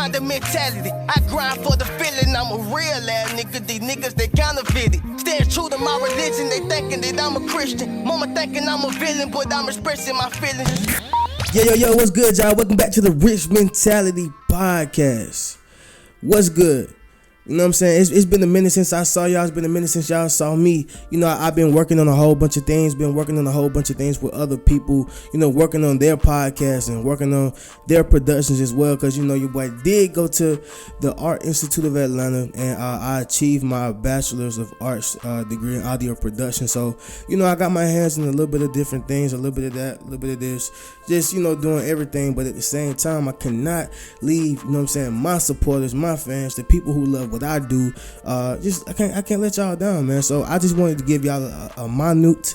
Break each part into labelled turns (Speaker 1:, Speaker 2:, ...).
Speaker 1: grinder mentality. I grind for the feeling. I'm a real ass nigga. These niggas, they counterfeit it. Staying true to my religion, they thinking that I'm a Christian. Mama thinking I'm a villain, but I'm expressing my feelings.
Speaker 2: Yo, what's good, y'all? Welcome back to the Rich Mentality Podcast. What's good? You know what I'm saying? It's been a minute since I saw y'all. It's been a minute since y'all saw me. You know, I've been working on a whole bunch of things. Been working on a whole bunch of things with other people. You know, working on their podcasts and working on their productions as well. Because, you know, your boy did go to the Art Institute of Atlanta. And I achieved my Bachelor's of Arts degree in audio production. So, you know, I got my hands in a little bit of different things. A little bit of that, a little bit of this. Just, you know, doing everything. But at the same time, I cannot leave, you know what I'm saying, my supporters, my fans, the people who love what I do. I can't let y'all down, man. So I just wanted to give y'all a minute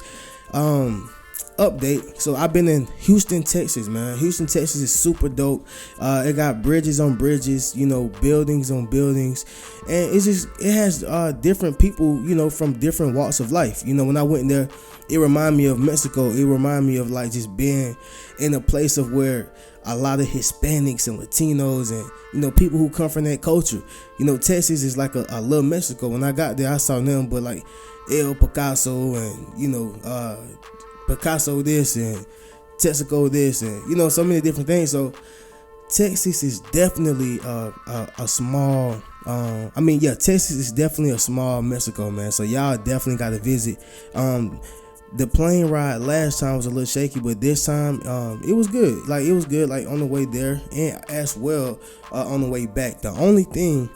Speaker 2: update. So I've been in Houston, Texas, man. Houston, Texas is super dope. It got bridges on bridges, you know, buildings on buildings, and it has different people, you know, from different walks of life. You know, when I went there, it reminded me of Mexico. It reminded me of like just being in a place of where a lot of Hispanics and Latinos and, you know, people who come from that culture. You know, Texas is like a little Mexico. When I got there, I saw them, but like El Picasso and, you know, Picasso this and Texaco this and, you know, so many different things. So Texas is definitely a small, Texas is definitely a small Mexico, man. So y'all definitely got to visit. The plane ride last time was a little shaky, but this time it was good. Like, it was good, like, on the way there and as well on the way back. The only thing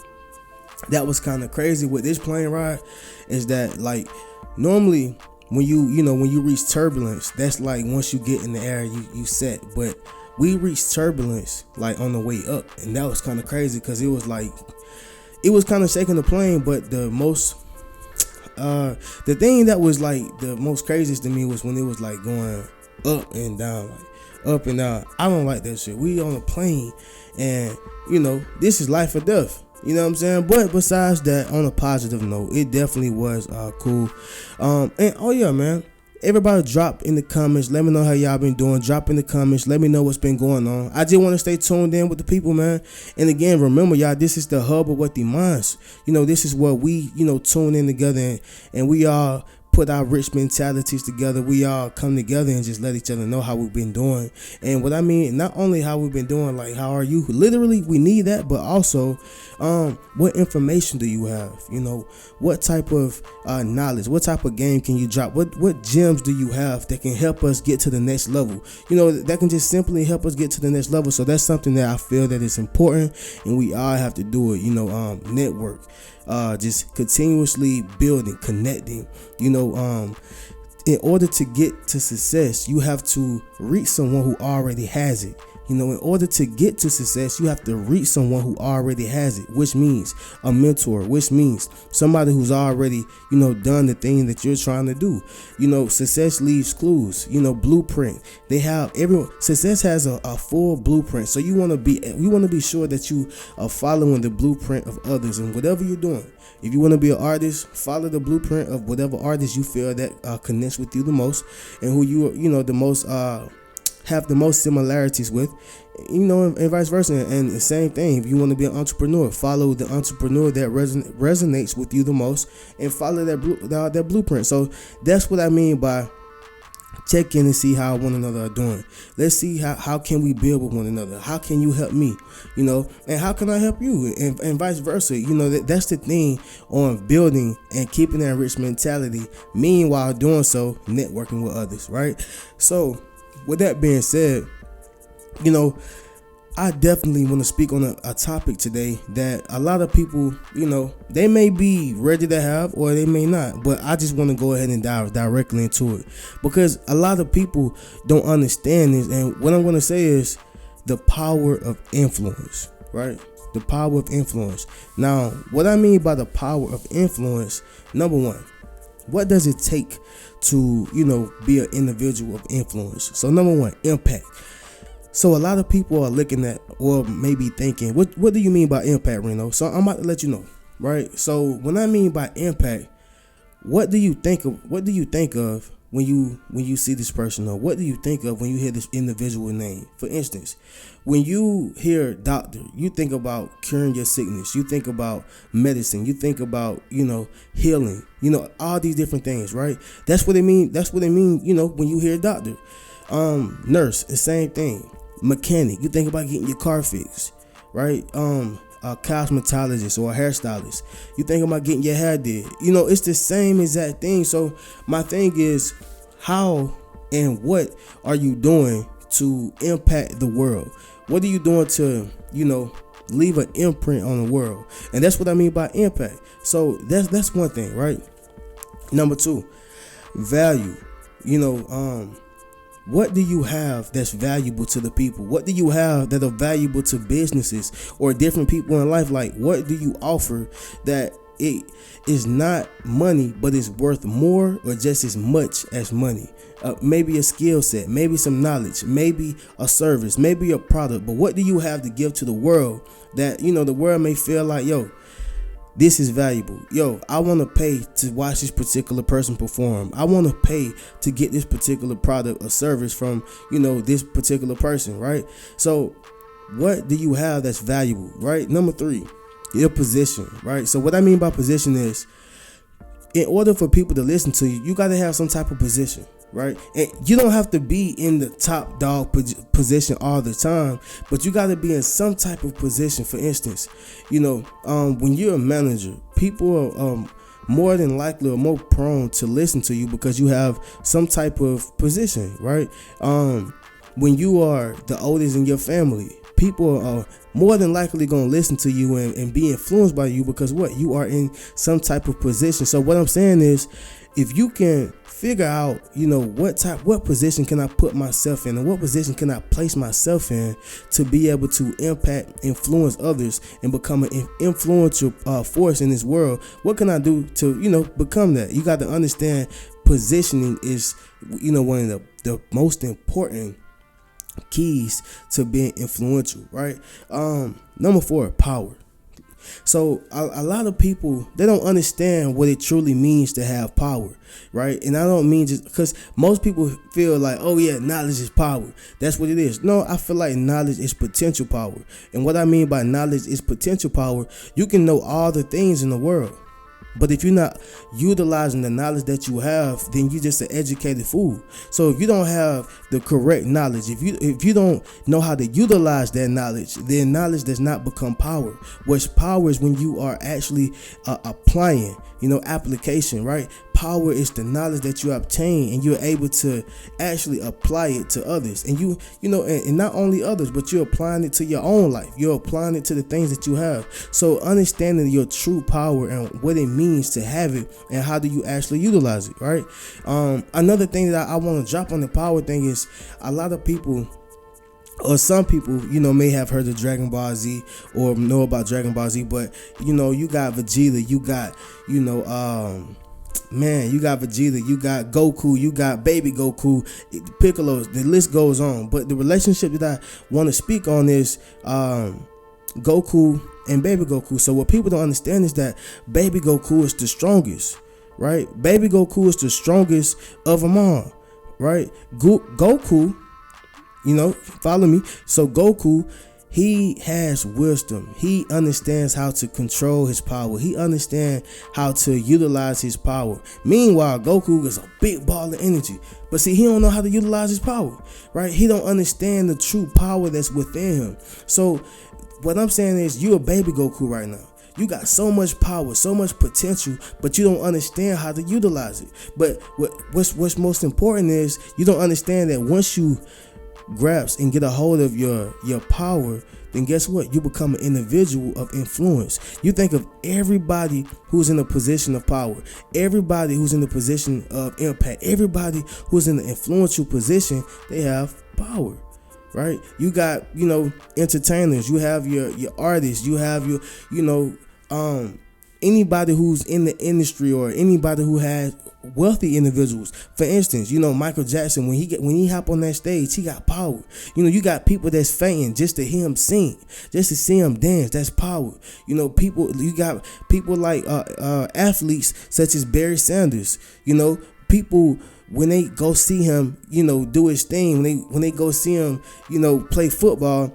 Speaker 2: that was kind of crazy with this plane ride is that, like, normally when you reach turbulence, that's like once you get in the air, you set. But we reached turbulence like on the way up, and that was kind of crazy because it was kind of shaking the plane. But the thing that was like the most craziest to me was when it was like going up and down, like up and down. I don't like that shit. We on a plane, and you know, this is life or death. You know what I'm saying? But besides that, on a positive note, it definitely was cool. And oh yeah, man, everybody drop in the comments. Let me know how y'all been doing. Drop in the comments. Let me know what's been going on. I just want to stay tuned in with the people, man. And again, remember, y'all, this is the hub of what the minds. You know, this is where we, you know, tune in together and we all put our rich mentalities together. We all come together and just let each other know how we've been doing. And what I mean, not only how we've been doing, like, how are you? Literally, we need that, but also, what information do you have? You know, what type of knowledge, what type of game can you drop? What gems do you have that can help us get to the next level? You know, that can just simply help us get to the next level. So that's something that I feel that is important, and we all have to do it. You know, network. Just continuously building, connecting, you know, in order to get to success, you have to reach someone who already has it. You know, in order to get to success, you have to reach someone who already has it, which means a mentor, which means somebody who's already, you know, done the thing that you're trying to do. You know, success leaves clues, you know, blueprint. Success has a full blueprint. So you want to be sure that you are following the blueprint of others and whatever you're doing. If you want to be an artist, follow the blueprint of whatever artist you feel that connects with you the most and who you know, the most, have the most similarities with, you know, and vice versa. And the same thing, if you want to be an entrepreneur, follow the entrepreneur that resonates with you the most and follow that blueprint. So that's what I mean by check in and see how one another are doing. Let's see how can we build with one another. How can you help me, you know, and how can I help you, and vice versa. You know, that's the thing on building and keeping that rich mentality. Meanwhile doing so, networking with others, right? So with that being said, you know, I definitely want to speak on a topic today that a lot of people, you know, they may be ready to have or they may not, but I just want to go ahead and dive directly into it because a lot of people don't understand this. And what I'm going to say is the power of influence, right? The power of influence. Now, what I mean by the power of influence, number one, what does it take to, you know, be an individual of influence? So number one, impact. So a lot of people are looking at or maybe thinking, what do you mean by impact, Reno? So I'm about to let you know, right? So when I mean by impact, what do you think of when you see this person, or what do you think of when you hear this individual name? For instance, when you hear doctor, you think about curing your sickness, you think about medicine, you think about, healing, all these different things, right? That's what it mean. That's what it mean, when you hear doctor. Nurse, the same thing. Mechanic, you think about getting your car fixed, right? A cosmetologist or a hairstylist, you think about getting your hair did. It's the same exact thing. So my thing is, how and what are you doing to impact the world? What are you doing to, leave an imprint on the world? And that's what I mean by impact. So that's one thing, right? Number two, value. What do you have that's valuable to the people? What do you have that are valuable to businesses or different people in life? Like, what do you offer that it is not money, but it's worth more or just as much as money? Maybe a skill set, maybe some knowledge, maybe a service, maybe a product. But what do you have to give to the world that, the world may feel like, this is valuable. I want to pay to watch this particular person perform. I want to pay to get this particular product or service from, this particular person, right? So what do you have that's valuable, right? Number three, your position, right? So what I mean by position is, in order for people to listen to you, you got to have some type of position, right? And you don't have to be in the top dog position all the time, but you got to be in some type of position. For instance, when you're a manager, people are more than likely or more prone to listen to you because you have some type of position, right? When you are the oldest in your family, people are more than likely going to listen to you and be influenced by you because you are in some type of position. So what I'm saying is, if you can figure out, what position can I put myself in and what position can I place myself in to be able to impact, influence others and become an influential force in this world, what can I do to, become that? You got to understand positioning is, one of the most important keys to being influential, right? Number four, power. So a lot of people, they don't understand what it truly means to have power, right? And I don't mean just because most people feel like, oh yeah, knowledge is power. That's what it is. No, I feel like knowledge is potential power. And what I mean by knowledge is potential power, you can know all the things in the world, but if you're not utilizing the knowledge that you have, then you're just an educated fool. So if you don't have the correct knowledge, if you don't know how to utilize that knowledge, then knowledge does not become power. What's power is when you are actually applying, application, right? Power is the knowledge that you obtain and you're able to actually apply it to others. And and not only others, but you're applying it to your own life. You're applying it to the things that you have. So understanding your true power and what it means to have it and how do you actually utilize it, right? Another thing that I want to drop on the power thing is a lot of people, or some people, may have heard of Dragon Ball Z or know about Dragon Ball Z, but you got Vegeta, you got, you got Vegeta, you got Goku, you got Baby Goku, Piccolo, the list goes on. But the relationship that I want to speak on is Goku and Baby Goku. So what people don't understand is that Baby Goku is the strongest, right? Baby Goku is the strongest of them all, right? Goku, follow me. So Goku, he has wisdom. He understands how to control his power. He understands how to utilize his power. Meanwhile, Goku is a big ball of energy. But see, he don't know how to utilize his power, right? He don't understand the true power that's within him. So what I'm saying is, you a baby Goku right now. You got so much power, so much potential, but you don't understand how to utilize it. But what's most important is you don't understand that once you grasp and get a hold of your power, then guess what? You become an individual of influence. You think of everybody who's in a position of power, everybody who's in a position of impact, everybody who's in an influential position, they have power, right? You got, entertainers, you have your artists, you have your, anybody who's in the industry or anybody who has wealthy individuals. For instance, Michael Jackson, when he hop on that stage, he got power. You got people that's fainting just to hear him sing, just to see him dance. That's power. You got people like athletes such as Barry Sanders, people, when they go see him, do his thing, when they go see him, play football,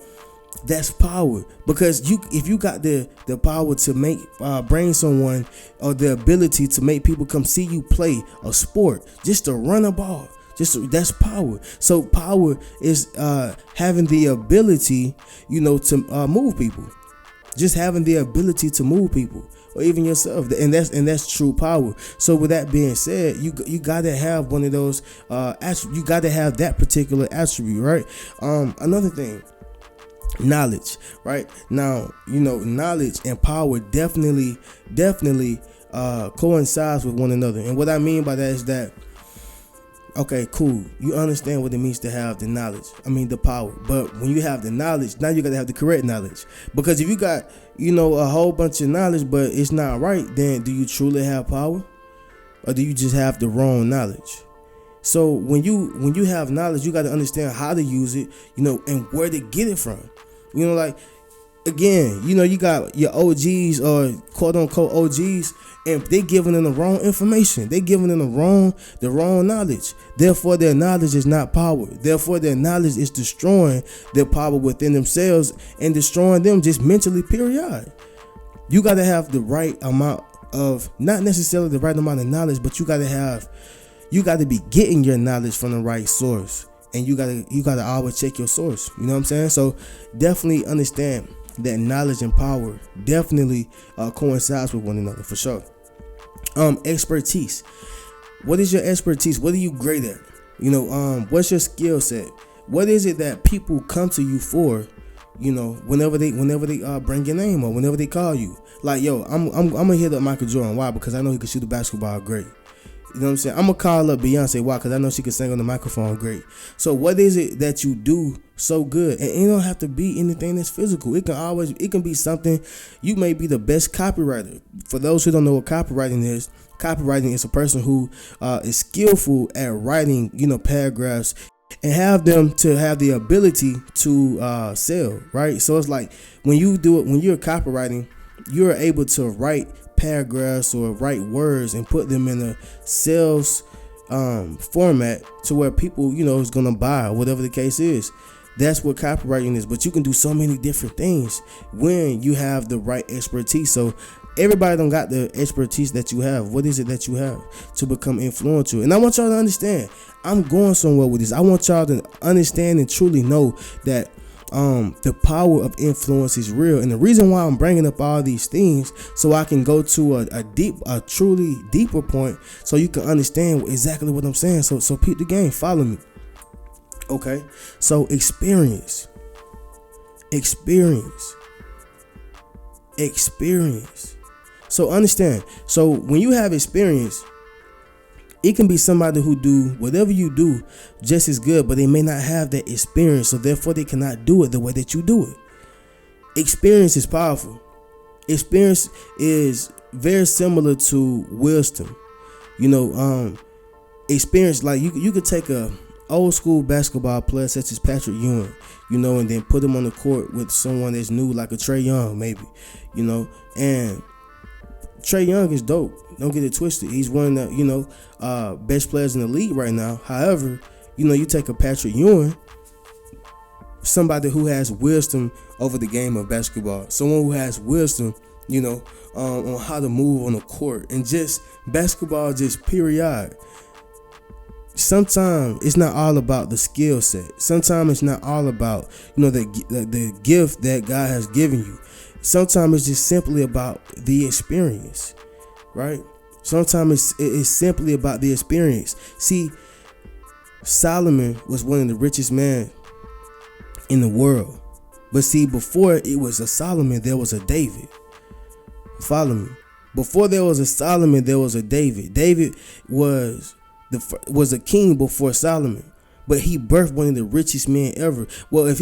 Speaker 2: that's power. Because if you got the power to make bring someone, or the ability to make people come see you play a sport, just to run a ball, that's power. So power is having the ability, to move people. Just having the ability to move people, or even yourself, and that's true power. So with that being said, you gotta have one of those. You gotta have that particular attribute, right? Another thing, knowledge, right? Now, knowledge and power definitely coincides with one another. And what I mean by that is that, okay, cool, you understand what it means to have the knowledge, the power. But when you have the knowledge, now you gotta have the correct knowledge. Because if you got, a whole bunch of knowledge, but it's not right, then do you truly have power? Or do you just have the wrong knowledge? So when you have knowledge, you gotta understand how to use it, and where to get it from. Like, again, you got your OGs, or quote unquote OGs, and they giving them the wrong information. They giving them the wrong knowledge. Therefore, their knowledge is not power. Therefore, their knowledge is destroying their power within themselves and destroying them just mentally, period. You got to have the right amount of, not necessarily the right amount of knowledge, but you got to be getting your knowledge from the right source. And you gotta always check your source. You know what I'm saying? So definitely understand that knowledge and power definitely coincides with one another, for sure. Expertise. What is your expertise? What are you great at? What's your skill set? What is it that people come to you for? Whenever they bring your name, or whenever they call you, like, yo, I'm gonna hit up Michael Jordan. Why? Because I know he can shoot the basketball great. You know what I'm saying? I'm gonna call up Beyonce. Why? Because I know she can sing on the microphone great. So what is it that you do so good? And it don't have to be anything that's physical. It can be something. You may be the best copywriter. For those who don't know what copywriting is a person who is skillful at writing, paragraphs, and have them to have the ability to sell, right? So it's like when you're copywriting, you're able to write paragraphs or write words and put them in a sales format to where people is gonna buy, whatever the case is. That's what copywriting is. But you can do so many different things when you have the right expertise. So everybody don't got the expertise that you have. What is it that you have to become influential? And I want y'all to understand, I'm going somewhere with this. I want y'all to understand and truly know that the power of influence is real. And the reason why I'm bringing up all these things, so I can go to a truly deeper point, so you can understand exactly what I'm saying. So peep the game, follow me. Okay, so experience. So understand. So when you have experience, it can be somebody who do whatever you do just as good, but they may not have that experience, so therefore they cannot do it the way that you do it. Experience is powerful. Experience is very similar to wisdom. Experience, like you could take a old school basketball player such as Patrick Ewing, and then put him on the court with someone that's new, like a Trae Young, maybe, and Trae Young is dope. Don't get it twisted. He's one of the, best players in the league right now. However, you take a Patrick Ewing, somebody who has wisdom over the game of basketball, someone who has wisdom, on how to move on the court, and just basketball, just period. Sometimes it's not all about the skill set. Sometimes it's not all about, the gift that God has given you. Sometimes it's just simply about the experience, right? Sometimes it's simply about the experience. See, Solomon was one of the richest men in the world. But see, before it was a Solomon, there was a David. Follow me. Before there was a Solomon, there was a David. David was a king before Solomon. But he birthed one of the richest men ever. Well, if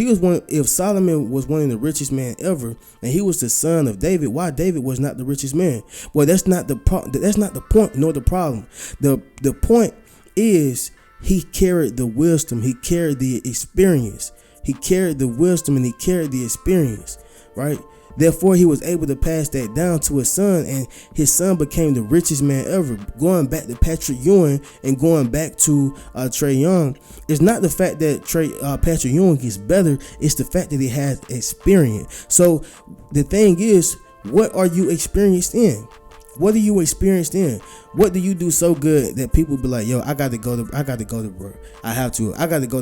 Speaker 2: Solomon was one of the richest men ever, and he was the son of David, why David was not the richest man? Well, that's not the point nor the problem. The point is he carried the wisdom, he carried the experience, he carried the wisdom, and he carried the experience, right? Therefore, he was able to pass that down to his son, and his son became the richest man ever. Going back to Patrick Ewing and going back to Trae Young, it's not the fact that Patrick Ewing is better, it's the fact that he has experience. So the thing is, what are you experienced in? What are you experienced in? What do you do so good that people be like, yo, I got to go to bro. I got to go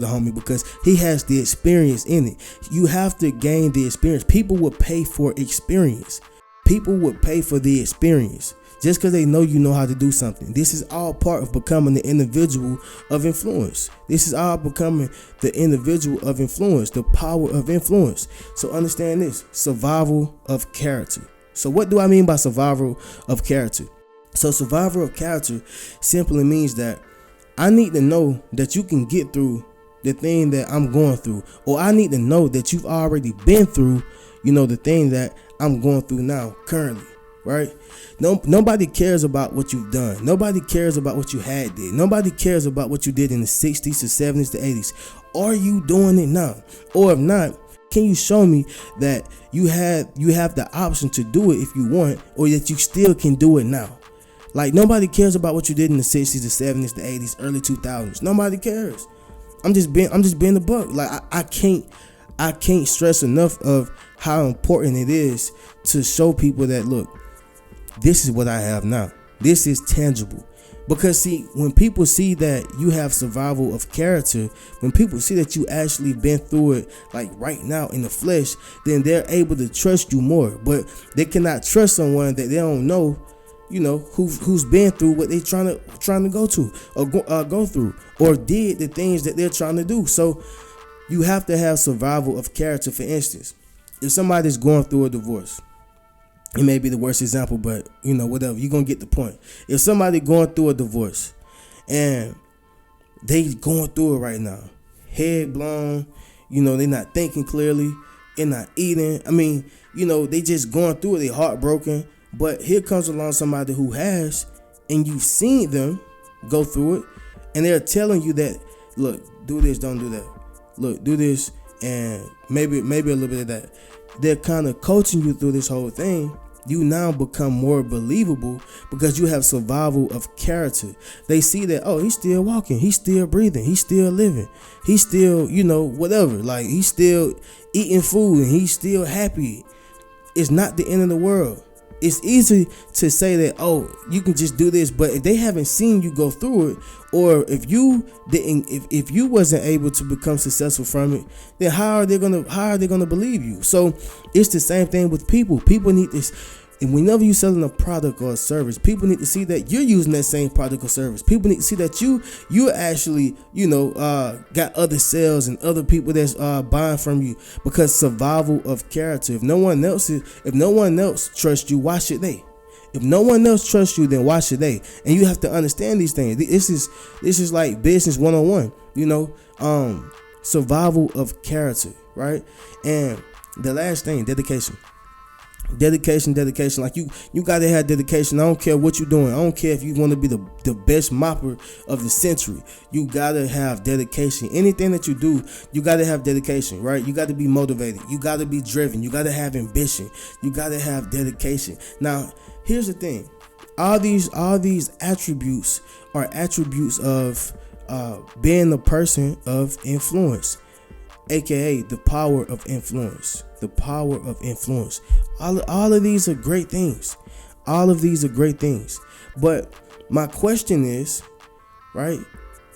Speaker 2: to homie because he has the experience in it. You have to gain the experience. People will pay for experience. People would pay for the experience just because they know you know how to do something. This is all part of becoming the individual of influence. This is all becoming the individual of influence, the power of influence. So understand this, survival of character. So what do I mean by survival of character? So survival of character simply means that I need to know that you can get through the thing that I'm going through, or I need to know that you've already been through, the thing that I'm going through now currently, right? Nobody cares about what you've done. Nobody cares about what you had did. Nobody cares about what you did in the 60s, the 70s, the 80s. Are you doing it now? Or if not, can you show me that you have the option to do it if you want, or that you still can do it now? Like, nobody cares about what you did in the 60s, the 70s, the 80s, early 2000s. Nobody cares. I'm just being the buck. Like, I can't stress enough of how important it is to show people that, look, this is what I have now. This is tangible. Because see, when people see that you have survival of character, when people see that you actually been through it, like right now in the flesh, then they're able to trust you more. But they cannot trust someone that they don't know, who's been through what they trying to go to or go through, or did the things that they're trying to do. So you have to have survival of character. For instance, if somebody's going through a divorce, it may be the worst example, but whatever, you're gonna get the point. If somebody going through a divorce and they going through it right now, head blown, they're not thinking clearly, they're not eating. I mean, they just going through it, they heartbroken. But here comes along somebody who has, and you've seen them go through it, and they're telling you that, look, do this, don't do that. Look, do this, and maybe a little bit of that. They're kind of coaching you through this whole thing. You now become more believable because you have survival of character. They see that, oh, he's still walking, he's still breathing, he's still living, he's still, whatever. Like, he's still eating food and he's still happy. It's not the end of the world. It's easy to say that, oh, you can just do this, but if they haven't seen you go through it, or if you didn't, if you wasn't able to become successful from it, then how are they gonna believe you? So it's the same thing with people. People need this. And whenever you're selling a product or a service, people need to see that you're using that same product or service. People need to see that you actually, got other sales and other people that's buying from you, because survival of character. If no one else trusts you, why should they? If no one else trusts you, then why should they? And you have to understand these things. This is like business 101. Survival of character, right? And the last thing, dedication. Dedication. Like you gotta have dedication. I don't care what you're doing. I don't care if you want to be the best mopper of the century. You gotta have dedication. Anything that you do, you gotta have dedication, right? You gotta be motivated. You gotta be driven. You gotta have ambition. You gotta have dedication. Now, here's the thing. All these attributes are attributes of being a person of influence, aka the power of influence. The power of influence. All of these are great things. All of these are great things. But my question is, right?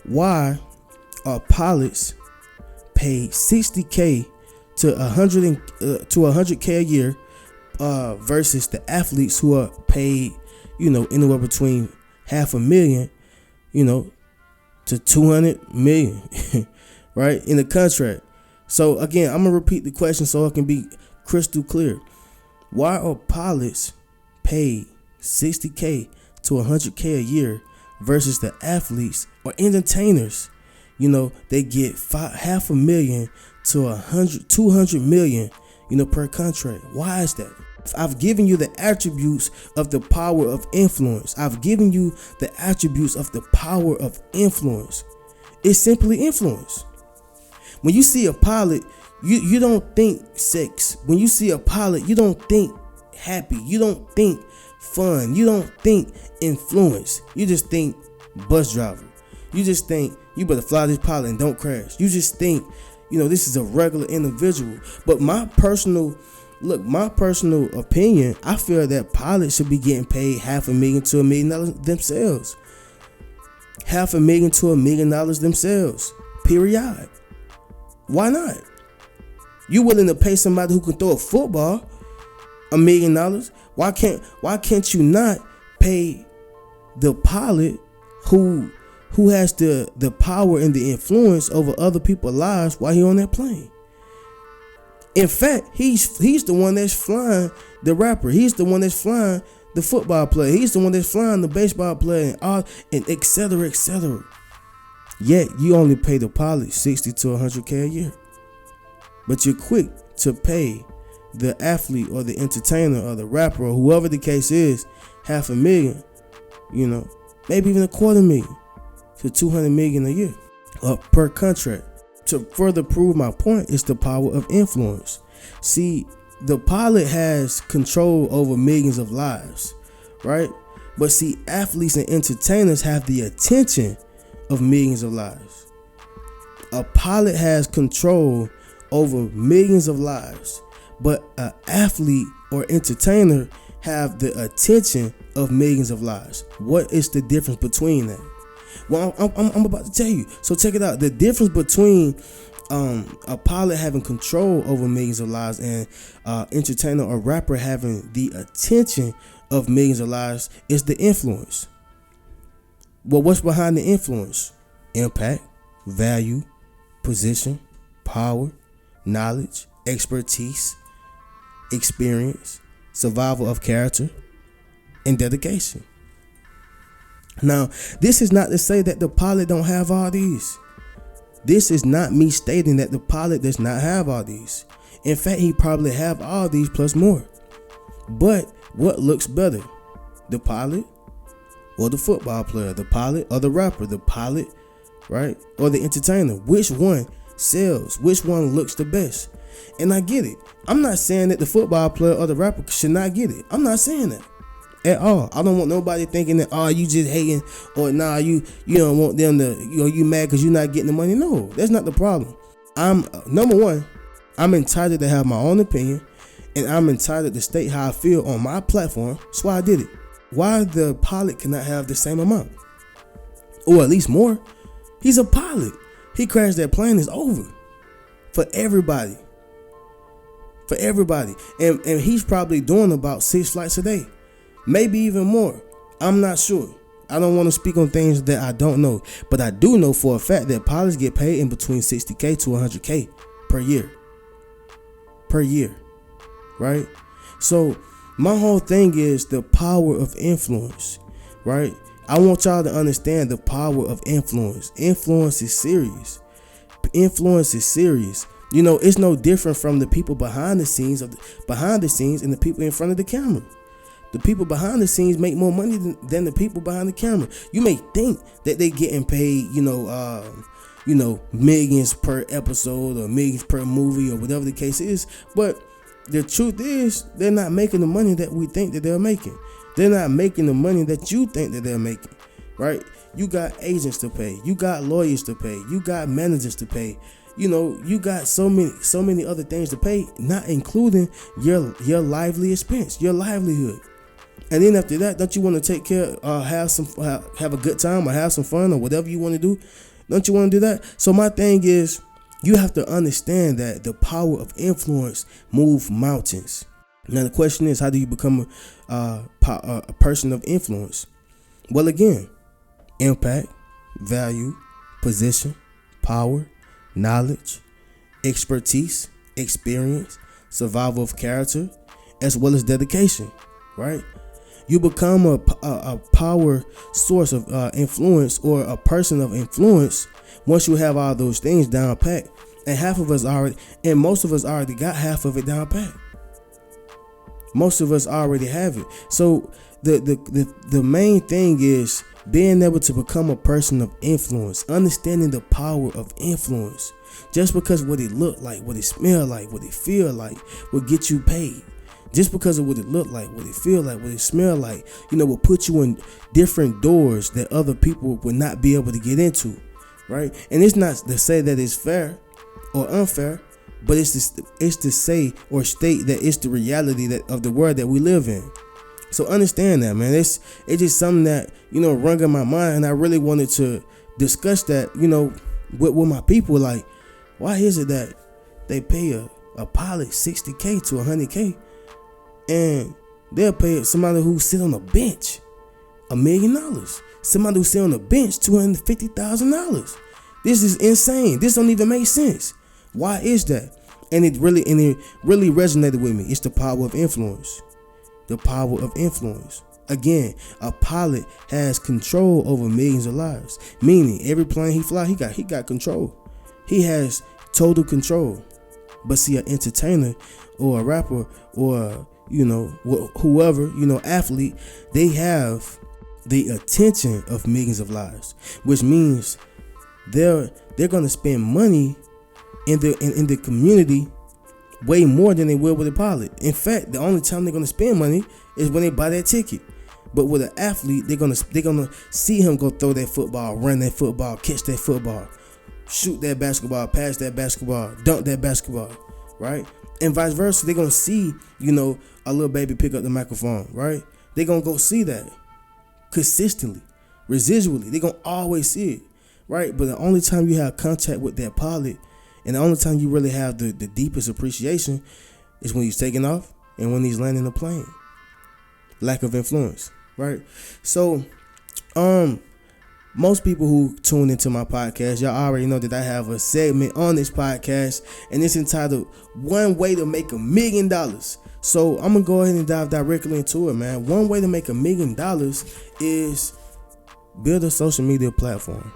Speaker 2: Why are pilots paid $60K to $100K a year versus the athletes who are paid, anywhere between $500,000, to $200 million, right, in the contract? So again, I'm gonna repeat the question so it can be crystal clear. Why are pilots paid $60K to $100K a year versus the athletes or entertainers? They get $500,000 to $200 million, per contract. Why is that? I've given you the attributes of the power of influence. I've given you the attributes of the power of influence. It's simply influence. When you see a pilot, You don't think sex. When you see a pilot, you don't think happy. You don't think fun. You don't think influence. You just think bus driver. You just think you better fly this pilot and don't crash. You just think, this is a regular individual. But my personal opinion, I feel that pilots should be getting paid $500,000 to $1 million themselves. $500,000 to $1 million themselves. Period. Why not? You willing to pay somebody who can throw a football $1 million? Why can't you not pay the pilot who has the power and the influence over other people's lives while he on that plane? In fact, he's the one that's flying the rapper. He's the one that's flying the football player. He's the one that's flying the baseball player and et cetera, et cetera. Yet you only pay the pilot $60,000 to $100,000 a year. But you're quick to pay the athlete or the entertainer or the rapper or whoever the case is $500,000, maybe even $250,000 to $200,000 a year per contract. To further prove my point, is the power of influence. See, the pilot has control over millions of lives, right? But see, athletes and entertainers have the attention of millions of lives. A pilot has control over millions of lives, but an athlete or entertainer have the attention of millions of lives. What is the difference between that? Well, I'm about to tell you. So check it out. The difference between a pilot having control over millions of lives and entertainer or rapper having the attention of millions of lives is the influence. Well, what's behind the influence? Impact, value, position, power, knowledge, expertise, experience, survival of character, and dedication. Now, this is not to say that the pilot don't have all these. This is not me stating that the pilot does not have all these. In fact, he probably have all these plus more. But what looks better? The pilot or the football player? The pilot or the rapper? The pilot, right? Or the entertainer? Which one sells? Which one looks the best? And I get it. I'm not saying that the football player or the rapper should not get it. I'm not saying that at all. I don't want nobody thinking that, you just hating, or you don't want them to, you mad because you're not getting the money. No, that's not the problem. Number one, I'm entitled to have my own opinion, and I'm entitled to state how I feel on my platform. That's why I did it. Why the pilot cannot have the same amount, or at least more? He's a pilot. He crashed that plane. It's over for everybody. For everybody. And he's probably doing about 6 flights a day. Maybe even more. I'm not sure. I don't want to speak on things that I don't know. But I do know for a fact that pilots get paid in between $60,000 to $100,000 per year. Per year. Right? So my whole thing is the power of influence. Right? I want y'all to understand the power of influence. Influence is serious. Influence is serious. It's no different from the people behind the scenes and the people in front of the camera. The people behind the scenes make more money than the people behind the camera. You may think that they getting paid, millions per episode or millions per movie or whatever the case is. But the truth is, they're not making the money that we think that they're making. They're not making the money that you think that they're making, right? You got agents to pay. You got lawyers to pay. You got managers to pay. You got so many other things to pay, not including your lively expense, your livelihood. And then after that, don't you want to take care, have a good time or have some fun or whatever you want to do? Don't you want to do that? So my thing is, you have to understand that the power of influence moves mountains. Now the question is, how do you become a person of influence? Well, again, impact, value, position, power, knowledge, expertise, experience, survival of character, as well as dedication, right? You become a power source of influence, or a person of influence, once you have all those things down pat. And most of us already got half of it down pat. Most of us already have it. So the main thing is being able to become a person of influence, understanding the power of influence, Just because what it look like, what it smell like, what it feel like will get you paid. Just because of what it look like, what it feel like, what it smell like, will put you in different doors that other people would not be able to get into, right? And it's not to say that it's fair or unfair, but it's to say or state that it's the reality of the world that we live in. So understand that, man. It's just something that, rung in my mind, and I really wanted to discuss that, with my people. Like, why is it that they pay a pilot $60K to $100K, and they'll pay somebody who sit on a bench $1 million? Somebody who sit on a bench $250,000. This is insane. This don't even make sense. Why is that? And it really resonated with me. It's the power of influence. The power of influence. Again, a pilot has control over millions of lives. Meaning, every plane he fly, he got control. He has total control. But see, an entertainer or a rapper or whoever, athlete, they have the attention of millions of lives, which means they're gonna spend money in the community way more than they will with a pilot. In fact, the only time they're gonna spend money is when they buy that ticket. But with an athlete, they're gonna see him go throw that football, run that football, catch that football, shoot that basketball, pass that basketball, dunk that basketball, right? And vice versa. They're gonna see, a little baby pick up the microphone, right? They're gonna go see that consistently, residually. They're gonna always see it, right? But the only time you have contact with that pilot, and the only time you really have the deepest appreciation, is when he's taking off and when he's landing the plane. Lack of influence, right? So, most people who tune into my podcast, y'all already know that I have a segment on this podcast, and it's entitled "One Way to Make $1 Million." So I'm gonna go ahead and dive directly into it, man. One way to make $1 million is build a social media platform.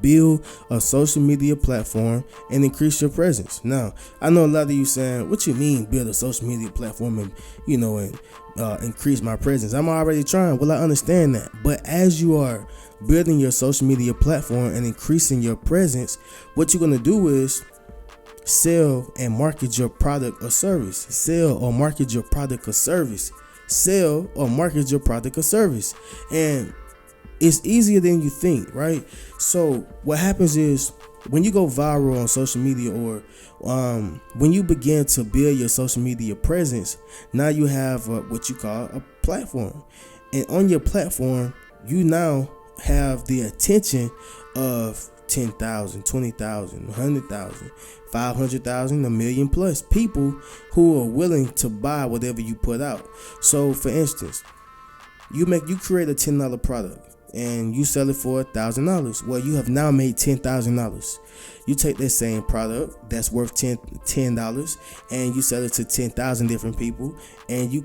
Speaker 2: Build a social media platform and increase your presence. Now, I know a lot of you saying, "What you mean build a social media platform and increase my presence?" I'm already trying. Well, I understand that, but as you are building your social media platform and increasing your presence, what you're gonna do is sell and market your product or service. Sell or market your product or service. Sell or market your product or service, and it's easier than you think, right? So what happens is when you go viral on social media, or when you begin to build your social media presence, now you have what you call a platform. And on your platform, you now have the attention of 10,000, 20,000, 100,000, 500,000, 1 million plus people who are willing to buy whatever you put out. So for instance, you create a $10 product and you sell it for $1,000. Well, you have now made $10,000. You take that same product that's worth $10 and you sell it to 10,000 different people, and you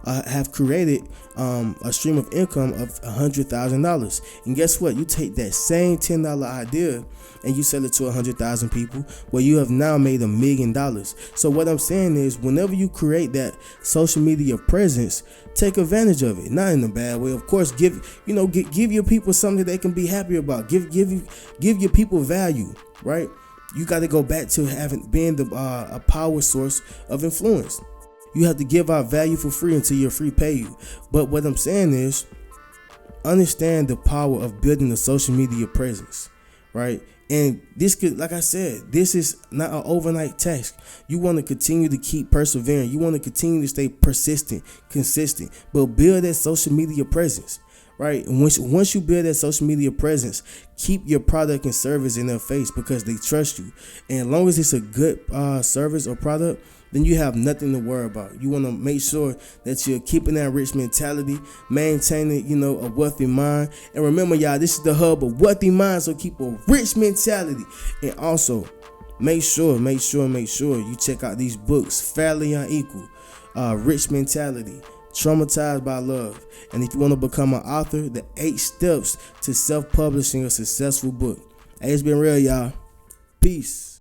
Speaker 2: have created a stream of income of $100,000. And guess what? You take that same $10 idea and you sell it to 100,000 people. Well, you have now made $1 million. So what I'm saying is, whenever you create that social media presence, take advantage of it. Not in a bad way, of course. Give your people something they can be happy about. Give your people value, right? You got to go back to being a power source of influence. You have to give out value for free until your free pay you. But what I'm saying is, understand the power of building a social media presence, right? And this could, like I said, this is not an overnight task. You want to continue to keep persevering. You want to continue to stay persistent, consistent, but build that social media presence, right? And once you build that social media presence, keep your product and service in their face because they trust you. And as long as it's a good service or product, then you have nothing to worry about. You want to make sure that you're keeping that rich mentality, maintaining, a wealthy mind. And remember, y'all, this is the hub of wealthy minds, so keep a rich mentality. And also, make sure you check out these books, Fairly Unequal, Rich Mentality, Traumatized by Love. And if you want to become an author, the 8 steps to self-publishing a successful book. Hey, it's been real, y'all. Peace.